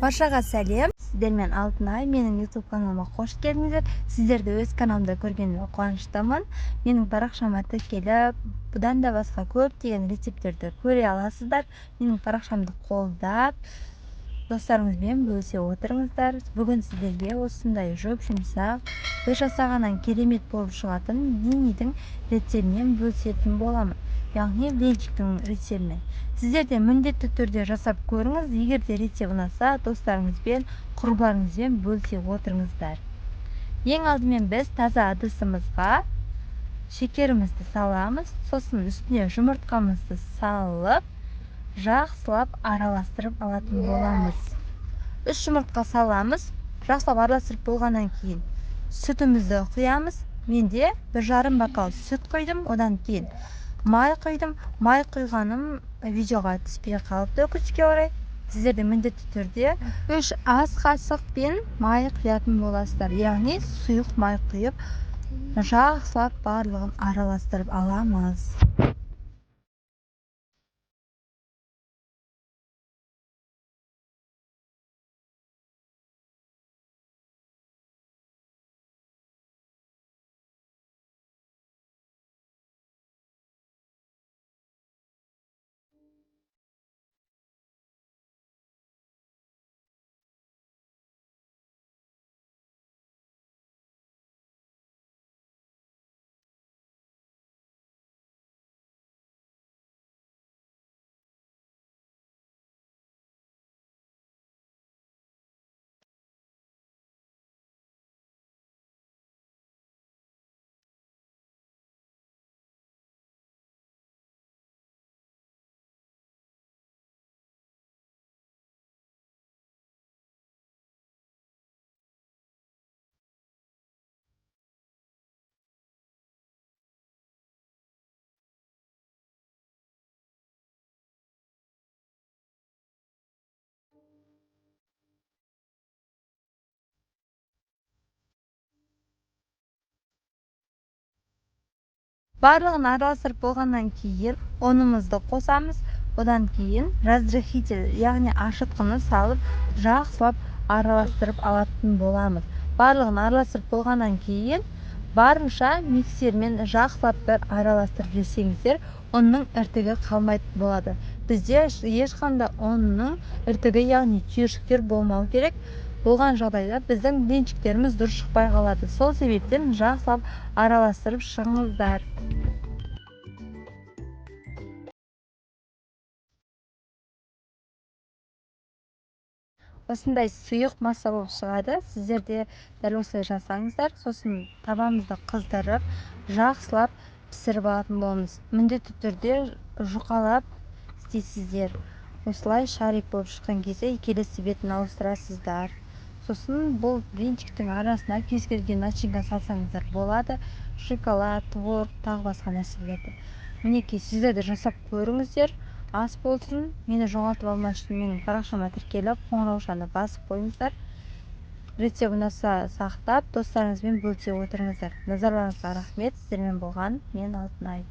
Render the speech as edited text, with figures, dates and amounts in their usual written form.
Баршаға сәлем. Сіздермен Алтынай. Менің YouTube каналыма қош келдіңіздер. Сіздерді өз каналымда көргеніме қуаныштымын. Менің парақшама тіркеліп, бұдан да басқа көптеген рецепттерді көре аласыздар. Менің парақшамды қолдап, достарыңызбен бөлісе отырыңыздар. Бүгін сіздерге осындай жұмсақ, біз жасағаннан керемет болып шығатын бейнедің рецептімен бөлісетін боламын. Яғни блинчиктің рецептімен. Сіздер де міндетті түрде жасап көріңіз. Егер де рецепт ұнаса, достарыңызбен, құрбыларыңызбен бөлісе отырыңыздар. Ең алдымен біз таза ыдысымызға шекерімізді саламыз. Сосын үстіне жұмыртқамызды салып, жақсылап араластырып алатын боламыз. 3 жұмыртқа саламыз. Жақсылап араластырып болғаннан кейін сүтімізді құямыз. Менде 1,5 бокал сүт құйдым. Одан кейін май құйдым. Май құйғаным видеоға түспей қалыпты, өкінішке орай. Сіздер де міндетті түрде 3 ас қасықпен май құятын боласыздар. Яғни сұйық май құйып, жақсылап барлығын араластырып аламыз. Барлығын араластырып болғаннан кейін ұнымызды қосамыз. Одан кейін разрыхитель, яғни ашытқыны салып, жақсылап араластырып алатын боламыз. Барлығын араластырып болғаннан кейін барынша миксермен жақсылап бір араластырып жесеңіздер, ұнның іртігі қалмайтын болады. Бізде ешқандай ұнның іртігі, яғни түйіршіктер болмау керек. Болған жағдайда біздің блинчиктеріміз дұрыс шықпай қалады. Сол себептен жақсылап араластырып шығыңыздар. Осындай сұйық масса болып шығады. Сіздер де дәл осылай жасаңыздар. Сосын табамызды қыздырып, жақсылап пісіріп алатын боламыз. Міндетті түрде жұқалап істейсіздер. Осылай шарик болып шыққан кезде келесі бетін ауыстырасыздар. Сосын бұл блинчиктің арасына кез келген начинка салсаңыздар болады. Шоколад, творог, тағы басқа нәрселерді. Мінекей, сіздер де жасап көріңіздер. Ас болсын. Мені жоғалтып алмас үшін менің парақшама тіркеліп, қоңыраушаны басып қойыңыздар. Рецепт ұнаса сақтап, достарыңызбен бөлісе отырыңыздар. Назарларыңызға рахмет. Сіздермен болған мен Алтынай.